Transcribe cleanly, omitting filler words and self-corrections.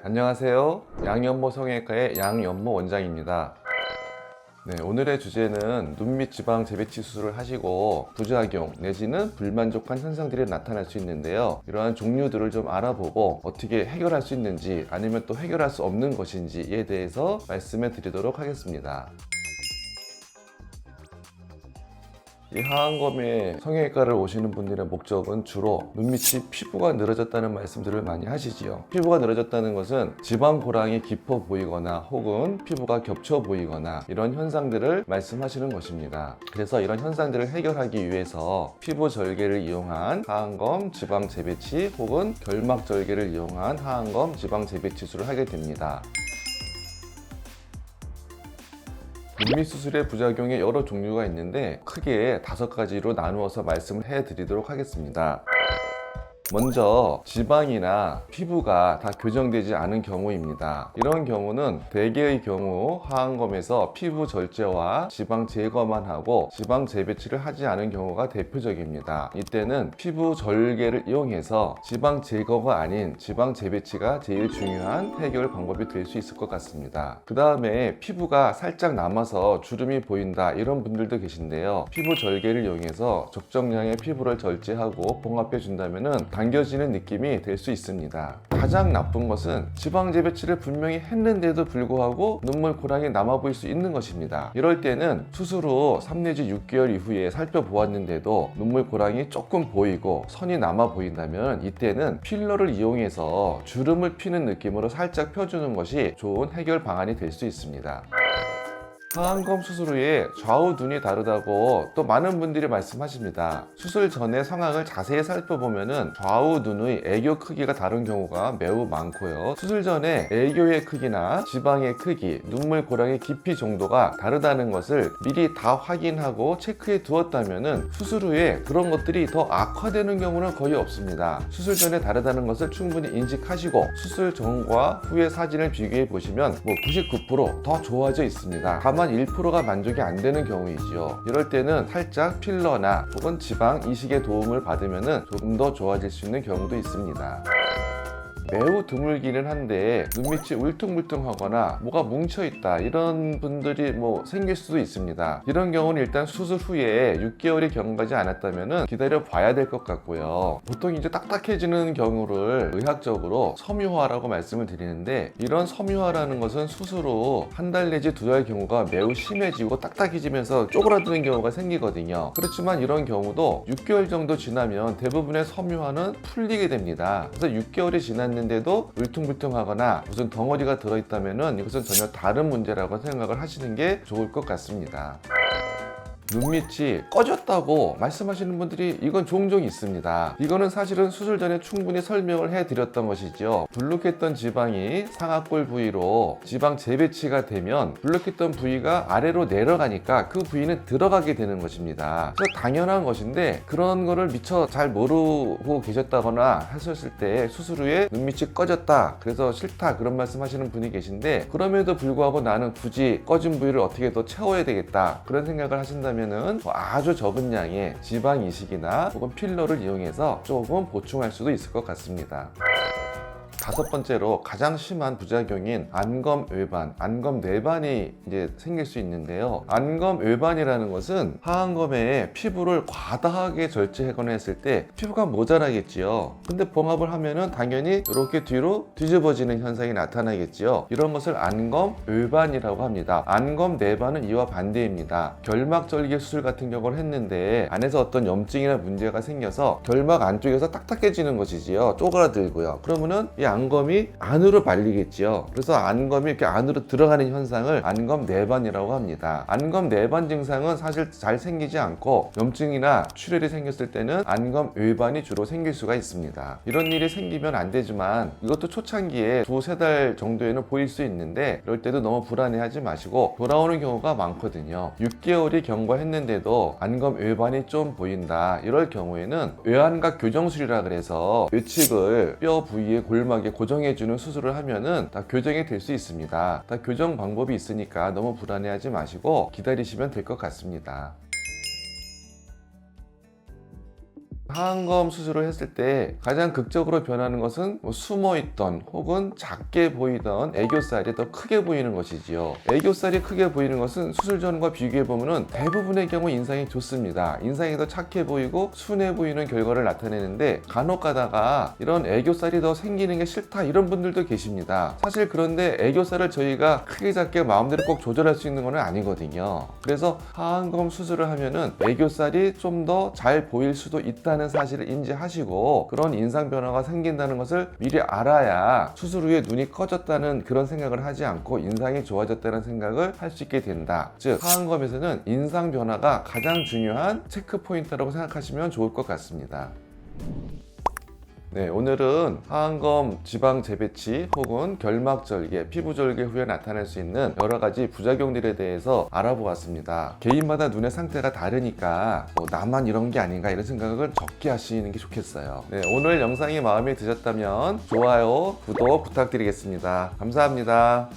안녕하세요. 양연모 성형외과의 양연모 원장입니다. 오늘의 주제는 눈 밑 지방 재배치 수술을 하시고 부작용 내지는 불만족한 현상들이 나타날 수 있는데요. 이러한 종류들을 좀 알아보고 어떻게 해결할 수 있는지 아니면 또 해결할 수 없는 것인지에 대해서 말씀해 드리도록 하겠습니다. 이 하안검에 성형외과를 오시는 분들의 목적은 주로 눈밑이 피부가 늘어졌다는 말씀들을 많이 하시지요. 피부가 늘어졌다는 것은 지방 고랑이 깊어 보이거나 혹은 피부가 겹쳐 보이거나 이런 현상들을 말씀하시는 것입니다. 그래서 이런 현상들을 해결하기 위해서 피부 절개를 이용한 하안검 지방 재배치 혹은 결막 절개를 이용한 하안검 지방 재배치술을 하게 됩니다. 눈밑 수술의 부작용에 여러 종류가 있는데 크게 5가지로 나누어서 말씀을 해드리도록 하겠습니다. 먼저 지방이나 피부가 다 교정되지 않은 경우입니다. 이런 경우는 대개의 경우 하안검에서 피부 절제와 지방 제거만 하고 지방 재배치를 하지 않은 경우가 대표적입니다. 이때는 피부 절개를 이용해서 지방 제거가 아닌 지방 재배치가 제일 중요한 해결 방법이 될 수 있을 것 같습니다. 그 다음에 피부가 살짝 남아서 주름이 보인다 이런 분들도 계신데요. 피부 절개를 이용해서 적정량의 피부를 절제하고 봉합해 준다면은 당겨지는 느낌이 될 수 있습니다. 가장 나쁜 것은 지방 재배치를 분명히 했는데도 불구하고 눈물 고랑이 남아 보일 수 있는 것입니다. 이럴 때는 수술 후 3 내지 6개월 이후에 살펴보았는데도 눈물 고랑이 조금 보이고 선이 남아 보인다면 이때는 필러를 이용해서 주름을 피는 느낌으로 살짝 펴주는 것이 좋은 해결 방안이 될 수 있습니다. 하안검 수술 후에 좌우 눈이 다르다고 또 많은 분들이 말씀하십니다. 수술 전에 상황을 자세히 살펴보면 좌우 눈의 애교 크기가 다른 경우가 매우 많고요. 수술 전에 애교의 크기나 지방의 크기, 눈물 고랑의 깊이 정도가 다르다는 것을 미리 다 확인하고 체크해 두었다면 수술 후에 그런 것들이 더 악화되는 경우는 거의 없습니다. 수술 전에 다르다는 것을 충분히 인식하시고 수술 전과 후의 사진을 비교해 보시면 99% 더 좋아져 있습니다. 다만 1%가 만족이 안 되는 경우이지요. 이럴 때는 살짝 필러나 혹은 지방 이식의 도움을 받으면 조금 더 좋아질 수 있는 경우도 있습니다. 매우 드물기는 한데 눈밑이 울퉁불퉁하거나 뭐가 뭉쳐있다 이런 분들이 생길 수도 있습니다. 이런 경우는 일단 수술 후에 6개월이 경과하지 않았다면 기다려 봐야 될 것 같고요. 보통 이제 딱딱해지는 경우를 의학적으로 섬유화라고 말씀을 드리는데 이런 섬유화라는 것은 수술 후 1달 내지 2달 경우가 매우 심해지고 딱딱해지면서 쪼그라드는 경우가 생기거든요. 그렇지만 이런 경우도 6개월 정도 지나면 대부분의 섬유화는 풀리게 됩니다. 그래서 6개월이 지났는데도 울퉁불퉁하거나 무슨 덩어리가 들어있다면 이것은 전혀 다른 문제라고 생각을 하시는 게 좋을 것 같습니다. 눈밑이 꺼졌다고 말씀하시는 분들이 이건 종종 있습니다. 이거는 사실은 수술 전에 충분히 설명을 해드렸던 것이죠. 불룩했던 지방이 상악골 부위로 지방 재배치가 되면 불룩했던 부위가 아래로 내려가니까 그 부위는 들어가게 되는 것입니다. 그래서 당연한 것인데 그런 거를 미처 잘 모르고 계셨다거나 하셨을 때 수술 후에 눈밑이 꺼졌다 그래서 싫다 그런 말씀하시는 분이 계신데 그럼에도 불구하고 나는 굳이 꺼진 부위를 어떻게 더 채워야 되겠다 그런 생각을 하신다면 아주 적은 양의 지방 이식이나 혹은 필러를 이용해서 조금 보충할 수도 있을 것 같습니다. 5번째로 가장 심한 부작용인 안검 외반, 안검 내반이 이제 생길 수 있는데요. 안검 외반이라는 것은 하안검에 피부를 과다하게 절제하거나 했을 때 피부가 모자라겠지요. 근데 봉합을 하면은 당연히 이렇게 뒤로 뒤집어지는 현상이 나타나겠지요. 이런 것을 안검 외반이라고 합니다. 안검 내반은 이와 반대입니다. 결막 절개 수술 같은 경우를 했는데 안에서 어떤 염증이나 문제가 생겨서 결막 안쪽에서 딱딱해지는 것이지요. 쪼그라들고요. 그러면은 이 안검이 안으로 말리겠지요. 그래서 안검이 이렇게 안으로 들어가는 현상을 안검 내반이라고 합니다. 안검 내반 증상은 사실 잘 생기지 않고 염증이나 출혈이 생겼을 때는 안검 외반이 주로 생길 수가 있습니다. 이런 일이 생기면 안 되지만 이것도 초창기에 2-3달 정도에는 보일 수 있는데 이럴 때도 너무 불안해하지 마시고 돌아오는 경우가 많거든요. 6개월이 경과했는데도 안검 외반이 좀 보인다. 이럴 경우에는 외환각 교정술이라 그래서 외측을 뼈 부위의 골막에 고정해주는 수술을 하면은 다 교정이 될 수 있습니다. 다 교정 방법이 있으니까 너무 불안해하지 마시고 기다리시면 될 것 같습니다. 하안검 수술을 했을 때 가장 극적으로 변하는 것은 숨어있던 혹은 작게 보이던 애교살이 더 크게 보이는 것이지요. 애교살이 크게 보이는 것은 수술 전과 비교해보면 대부분의 경우 인상이 좋습니다. 인상이 더 착해 보이고 순해 보이는 결과를 나타내는데, 간혹 가다가 이런 애교살이 더 생기는 게 싫다 이런 분들도 계십니다. 사실 그런데 애교살을 저희가 크게 작게 마음대로 꼭 조절할 수 있는 건 아니거든요. 그래서 하안검 수술을 하면은 애교살이 좀 더 잘 보일 수도 있다는 사실을 인지하시고, 그런 인상 변화가 생긴다는 것을 미리 알아야 수술 후에 눈이 꺼졌다는 그런 생각을 하지 않고 인상이 좋아졌다는 생각을 할 수 있게 된다. 즉, 하안검에서는 인상 변화가 가장 중요한 체크 포인트라고 생각하시면 좋을 것 같습니다. 네, 오늘은 하안검 지방 재배치 혹은 결막절개, 피부절개 후에 나타날 수 있는 여러 가지 부작용들에 대해서 알아보았습니다. 개인마다 눈의 상태가 다르니까 나만 이런 게 아닌가 이런 생각을 적게 하시는 게 좋겠어요. 네, 오늘 영상이 마음에 드셨다면 좋아요, 구독 부탁드리겠습니다. 감사합니다.